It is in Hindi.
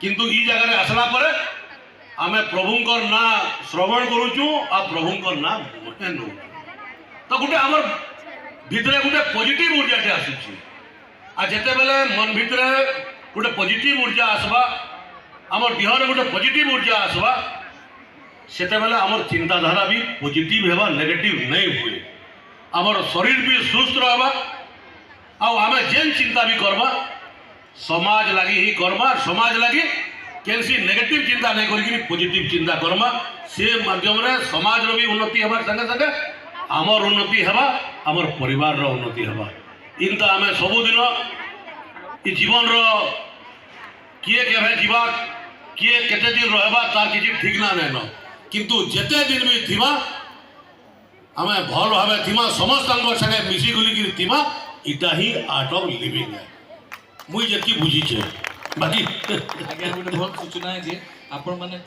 किंतु ई जगह आसला परे आमे प्रभुंकर ना श्रवण करूचु आ प्रभुंकर ना मुहे नौ तो गोटे आमर भितरे गोटे पॉजिटिव ऊर्जाटे आसुची आ जेते बेले मन भितरे गोटे पॉजिटिव ऊर्जा आसबा आमर देहरे गोटे पॉजिटिव ऊर्जा आसबा सेते बेले आमर चिंताधारा भी पॉजिटिव हेबा नेगेटिव नहीं हुए आमर शरीर भी सुस्थ रहबा आ आमे जेन चिंता भी करबा समाज लगी ही करमा समाज लगी कैसी नेगेटिव चिंता नहीं करी पॉजिटिव चिंता करमा से माध्यम रे समाज रो भी उन्नति हबार संगे संगे आमर उन्नति हेबा आमर परिवार रो उन्नति हेबा इनता आमे सबु दिन ई जीवन रो किए केभे जीवा किए केते दिन रहबा तार किछि ठीक ना नै न किंतु जेते दिन भी थिबा आमे भल भाबे थिबा समस्त संगे मिसी गुली कि थिबा इटा ही आर्ट ऑफ लिविंग है मुई जेति बुझी छे बाकी आगे गोटे बहुत सूचना है जे आपण माने